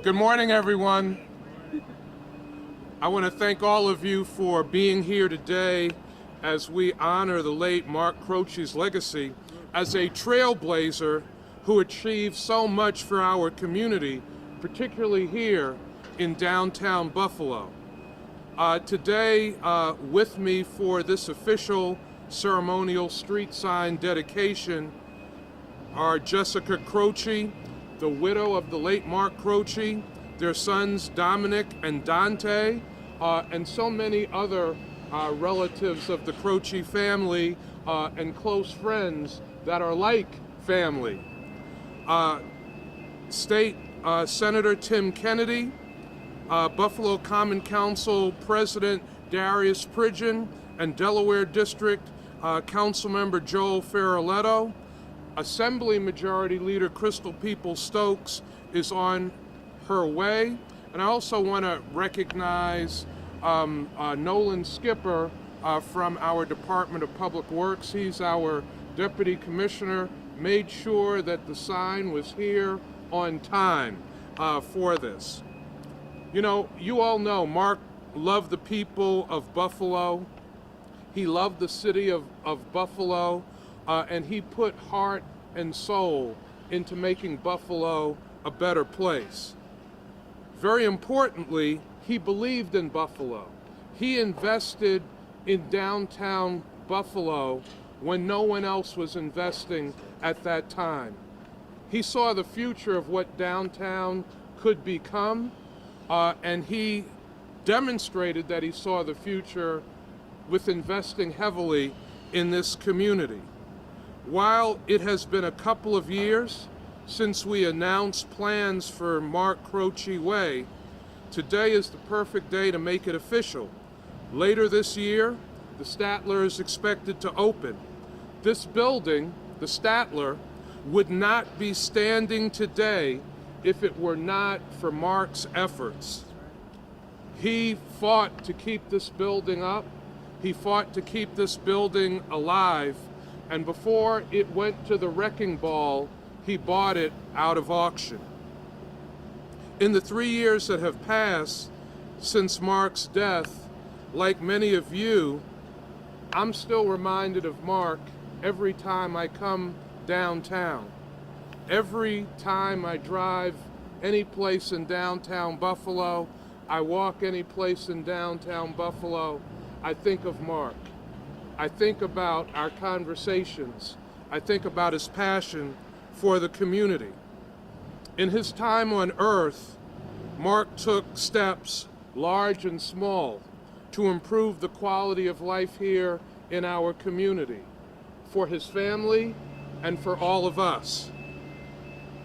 Good morning, everyone. I want to thank all of you for being here today as we honor the late Mark Croce's legacy as a trailblazer who achieved so much for our community, particularly here in downtown Buffalo. Today, with me for this official ceremonial street sign dedication are Jessica Croce, the widow of the late Mark Croce, their sons Dominic and Dante, and so many other relatives of the Croce family and close friends that are like family. State Senator Tim Kennedy, Buffalo Common Council President Darius Pridgeon, and Delaware District Councilmember Joel Ferraletto. Assembly Majority Leader Crystal Peoples-Stokes is on her way. And I also want to recognize Nolan Skipper from our Department of Public Works. He's our Deputy Commissioner, made sure that the sign was here on time for this. You know, you all know Mark loved the people of Buffalo. He loved the city of Buffalo. And he put heart and soul into making Buffalo a better place. Very importantly, he believed in Buffalo. He invested in downtown Buffalo when no one else was investing at that time. He saw the future of what downtown could become, and he demonstrated that he saw the future with investing heavily in this community. While it has been a couple of years since we announced plans for Mark Croce Way, today is the perfect day to make it official. Later this year, the Statler is expected to open. This building, the Statler, would not be standing today if it were not for Mark's efforts. He fought to keep this building up. He fought to keep this building alive. And before it went to the wrecking ball, he bought it out of auction. In the 3 years that have passed since Mark's death, like many of you, I'm still reminded of Mark every time I come downtown. Every time I drive any place in downtown Buffalo, I walk any place in downtown Buffalo, I think of Mark. I think about our conversations. I think about his passion for the community. In his time on earth, Mark took steps, large and small, to improve the quality of life here in our community, for his family and for all of us.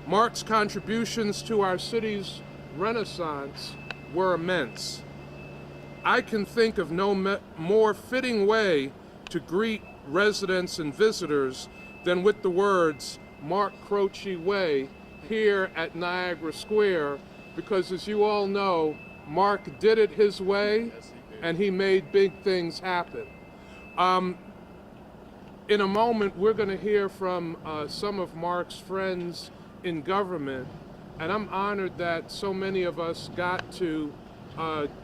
Mark's contributions to our city's renaissance were immense. I can think of no more fitting way to greet residents and visitors than with the words Mark Croce Way here at Niagara Square, because as you all know, Mark did it his way and he made big things happen. In a moment, we're going to hear from some of Mark's friends in government, and I'm honored that so many of us got to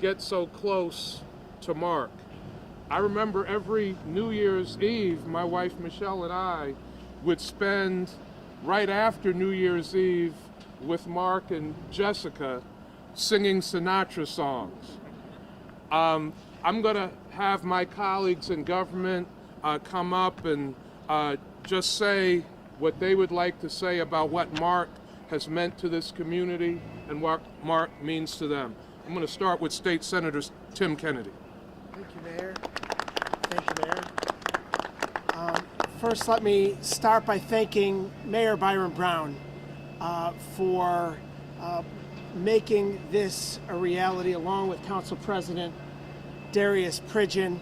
get so close to Mark. I remember every New Year's Eve, my wife Michelle and I would spend right after New Year's Eve with Mark and Jessica singing Sinatra songs. I'm going to have my colleagues in government come up and just say what they would like to say about what Mark has meant to this community and what Mark means to them. I'm going to start with State Senator Tim Kennedy. Thank you, Mayor. Thank you, Mayor. First, let me start by thanking Mayor Byron Brown for making this a reality, along with Council President Darius Pridgeon,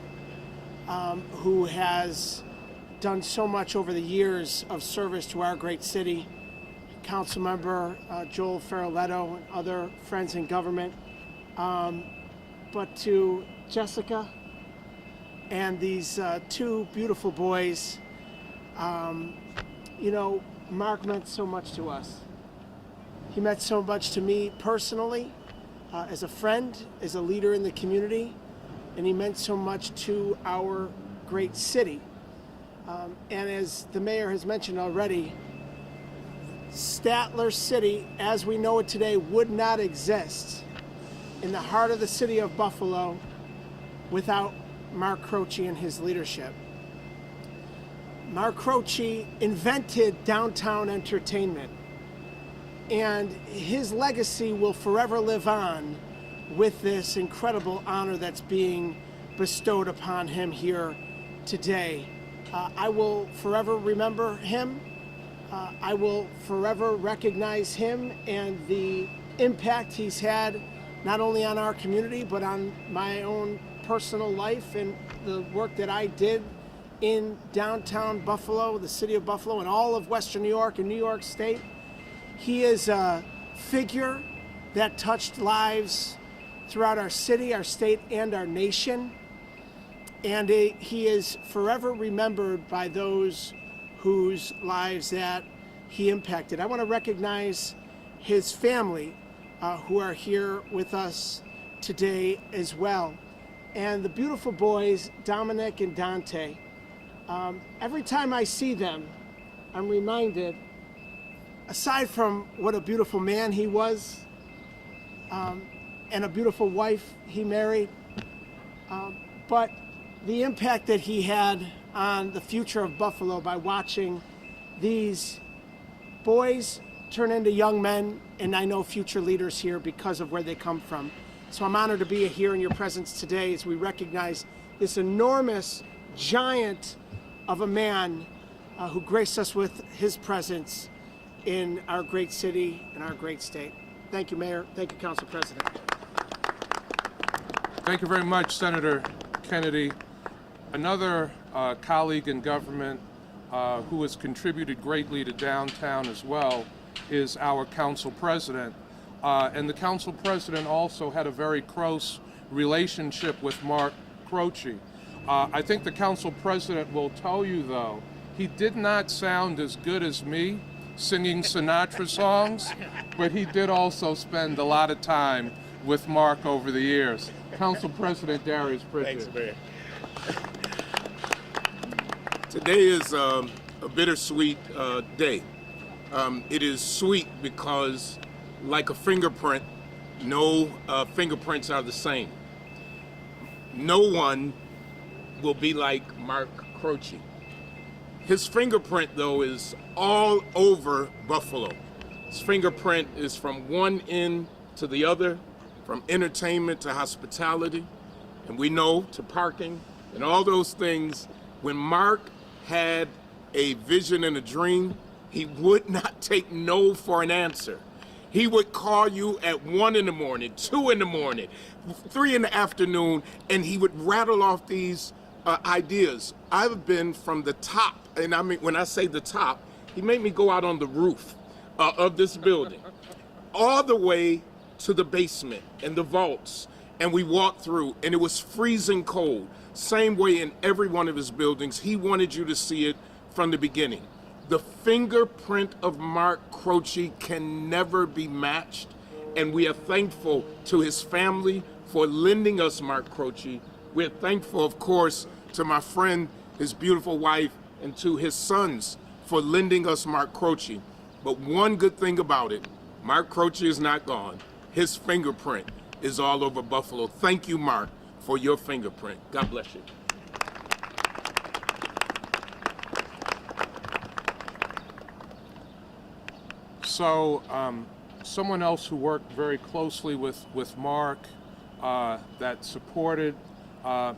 who has done so much over the years of service to our great city, Councilmember Joel Ferraletto and other friends in government, but to Jessica and these two beautiful boys. You know, Mark meant so much to us. He meant so much to me personally, as a friend, as a leader in the community, and he meant so much to our great city. And as the mayor has mentioned already, Statler City, as we know it today, would not exist in the heart of the city of Buffalo without Mark Croce and his leadership. Mark Croce invented downtown entertainment, and his legacy will forever live on with this incredible honor that's being bestowed upon him here today. I will forever remember him. I will forever recognize him and the impact he's had not only on our community but on my own personal life and the work that I did in downtown Buffalo, the city of Buffalo, and all of Western New York and New York State. He is a figure that touched lives throughout our city, our state, and our nation. And he is forever remembered by those whose lives that he impacted. I want to recognize his family who are here with us today as well. And the beautiful boys, Dominic and Dante. Every time I see them, I'm reminded, aside from what a beautiful man he was, and a beautiful wife he married, but the impact that he had on the future of Buffalo by watching these boys turn into young men, and I know future leaders here because of where they come from. So I'm honored to be here in your presence today as we recognize this enormous giant of a man who graced us with his presence in our great city and our great state. Thank you, Mayor. Thank you, Council President. Thank you very much, Senator Kennedy. Another colleague in government who has contributed greatly to downtown as well is our council president. And the council president also had a very close relationship with Mark Croce. I think the council president will tell you, though, he did not sound as good as me singing Sinatra songs, but he did also spend a lot of time with Mark over the years. Council President Darius Pritchett. Thanks, Mayor. Today is a bittersweet day. It is sweet because, like a fingerprint, no fingerprints are the same. No one will be like Mark Croce. His fingerprint, though, is all over Buffalo. His fingerprint is from one end to the other, from entertainment to hospitality, and we know to parking and all those things. When Mark had a vision and a dream, he would not take no for an answer. He would call you at 1 in the morning, 2 in the morning, 3 in the afternoon, and he would rattle off these ideas. I've been from the top, and I mean, when I say the top, he made me go out on the roof of this building, all the way to the basement and the vaults, and we walked through, and it was freezing cold. Same way in every one of his buildings. He wanted you to see it from the beginning. The fingerprint of Mark Croce can never be matched, and we are thankful to his family for lending us Mark Croce. We're thankful, of course, to my friend, his beautiful wife, and to his sons for lending us Mark Croce. But one good thing about it, Mark Croce is not gone. His fingerprint is all over Buffalo. Thank you, Mark, for your fingerprint. God bless you. So someone else who worked very closely with Mark, that supported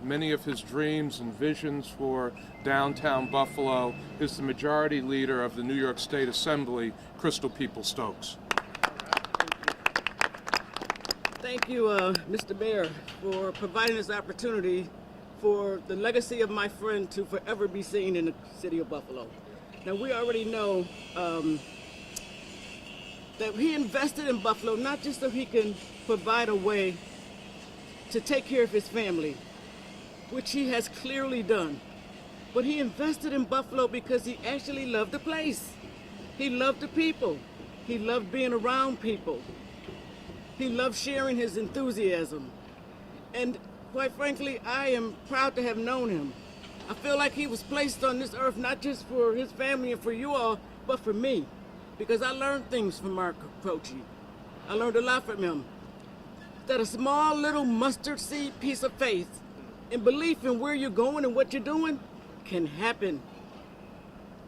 many of his dreams and visions for downtown Buffalo, is the majority leader of the New York State Assembly, Crystal Peoples-Stokes. Thank you, Mr. Mayor, for providing this opportunity for the legacy of my friend to forever be seen in the city of Buffalo. Now, we already know that he invested in Buffalo not just so he can provide a way to take care of his family, which he has clearly done, but he invested in Buffalo because he actually loved the place. He loved the people. He loved being around people. He loved sharing his enthusiasm. And quite frankly, I am proud to have known him. I feel like he was placed on this earth not just for his family and for you all, but for me. Because I learned things from Mark Croce. I learned a lot from him. That a small little mustard seed piece of faith and belief in where you're going and what you're doing can happen.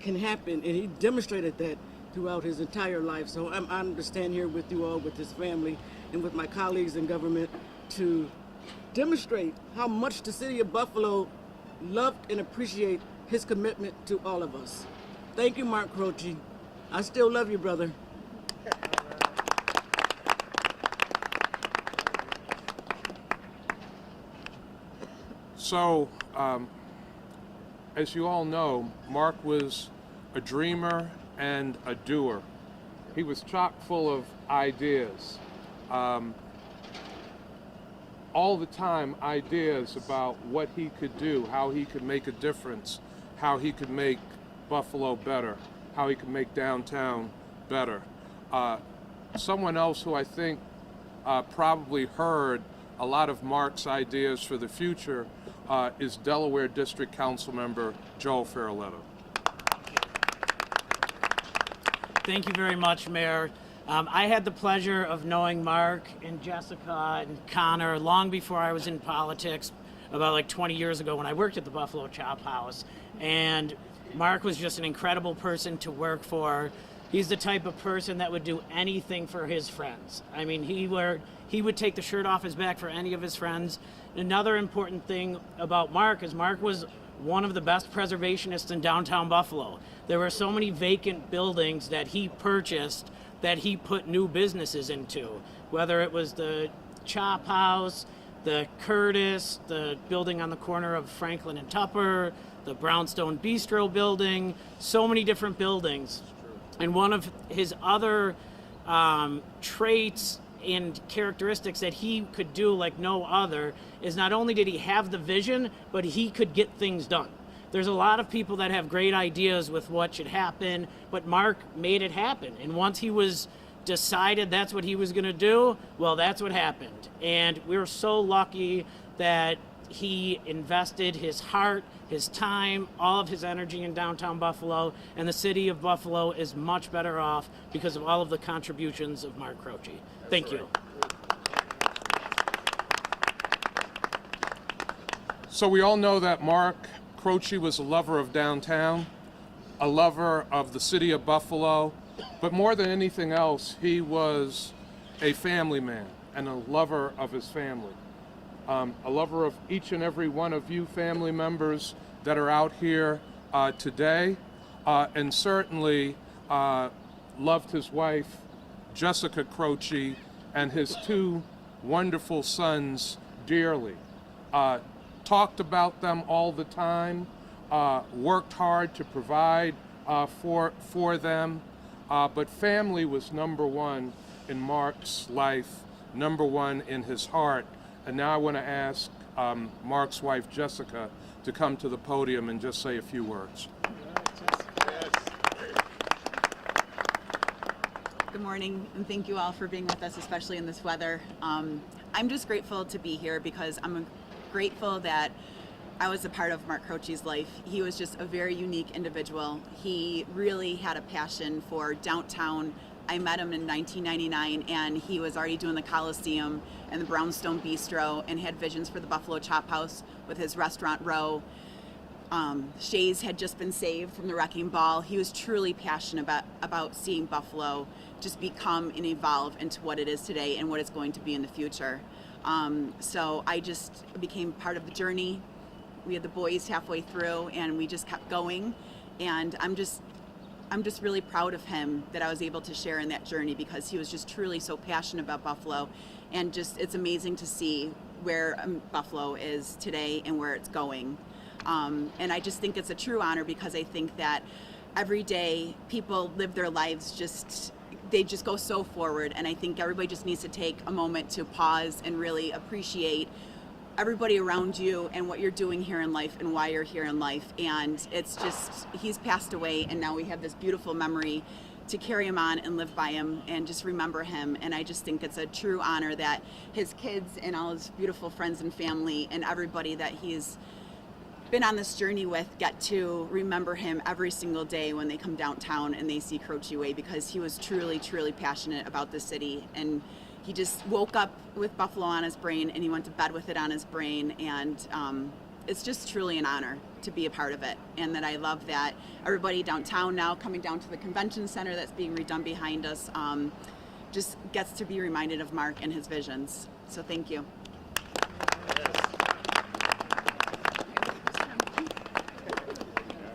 Can happen. And he demonstrated that throughout his entire life. So I'm honored to stand here with you all, with his family, and with my colleagues in government to demonstrate how much the city of Buffalo loved and appreciate his commitment to all of us. Thank you, Mark Croce. I still love you, brother. So, as you all know, Mark was a dreamer and a doer. He was chock full of ideas. All the time, ideas about what he could do, how he could make a difference, how he could make Buffalo better, how he could make downtown better. Someone else who I think probably heard a lot of Mark's ideas for the future is Delaware District Council Member Joe Ferraletto. Thank you very much, Mayor. I had the pleasure of knowing Mark and Jessica and Connor long before I was in politics, about like 20 years ago when I worked at the Buffalo Chop House. And Mark was just an incredible person to work for. He's the type of person that would do anything for his friends. I mean, he would take the shirt off his back for any of his friends. Another important thing about Mark is Mark was one of the best preservationists in downtown Buffalo. There were so many vacant buildings that he purchased that he put new businesses into, whether it was the Chop House, the Curtis, the building on the corner of Franklin and Tupper, the Brownstone Bistro building, so many different buildings. And one of his other traits and characteristics that he could do like no other is not only did he have the vision, but he could get things done. There's a lot of people that have great ideas with what should happen, but Mark made it happen. And once he was decided that's what he was going to do, well, that's what happened. And we're so lucky that he invested his heart, his time, all of his energy in downtown Buffalo, and the city of Buffalo is much better off because of all of the contributions of Mark Croce. Thank you. So we all know that Mark Croce was a lover of downtown, a lover of the city of Buffalo, but more than anything else, he was a family man and a lover of his family. A lover of each and every one of you family members that are out here today, and certainly loved his wife, Jessica Croce, and his two wonderful sons dearly. Talked about them all the time, worked hard to provide for them, but family was number one in Mark's life, number one in his heart. And now I want to ask Mark's wife, Jessica, to come to the podium and just say a few words. Good morning, and thank you all for being with us, especially in this weather. I'm just grateful to be here because I'm grateful that I was a part of Mark Croce's life. He was just a very unique individual. He really had a passion for downtown. I met him in 1999, and he was already doing the Coliseum and the Brownstone Bistro and had visions for the Buffalo Chop House with his restaurant row. Shays had just been saved from the wrecking ball. He was truly passionate about seeing Buffalo just become and evolve into what it is today and what it's going to be in the future. So I just became part of the journey. We had the boys halfway through, and we just kept going. And I'm just really proud of him that I was able to share in that journey because he was just truly so passionate about Buffalo. And just, it's amazing to see where Buffalo is today and where it's going. And I just think it's a true honor because I think that every day people live their lives they just go so forward. And I think everybody just needs to take a moment to pause and really appreciate everybody around you and what you're doing here in life and why you're here in life. And it's just, he's passed away, and now we have this beautiful memory to carry him on and live by him and just remember him. And I just think it's a true honor that his kids and all his beautiful friends and family and everybody that he's been on this journey with get to remember him every single day when they come downtown and they see Croce Way, because he was truly, truly passionate about the city. And he just woke up with Buffalo on his brain and he went to bed with it on his brain. And it's just truly an honor to be a part of it. And that I love that everybody downtown now coming down to the convention center that's being redone behind us just gets to be reminded of Mark and his visions. So thank you.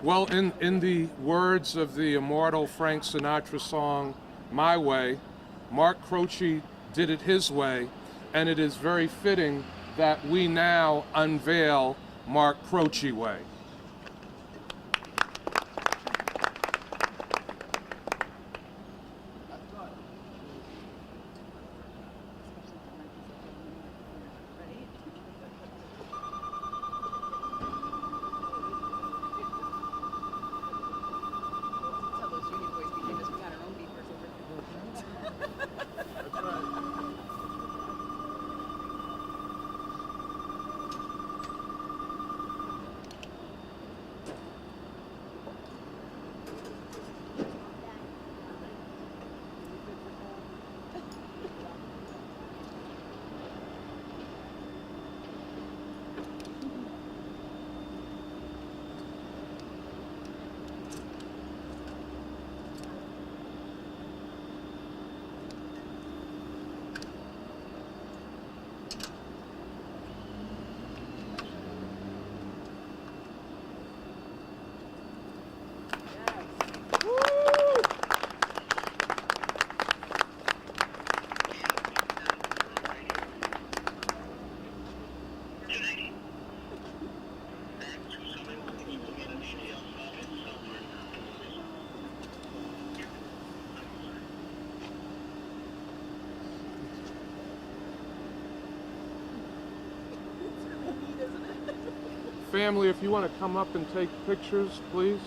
Well, in the words of the immortal Frank Sinatra song, My Way, Mark Croce did it his way, and it is very fitting that we now unveil Mark Croce Way. Family, if you want to come up and take pictures, please.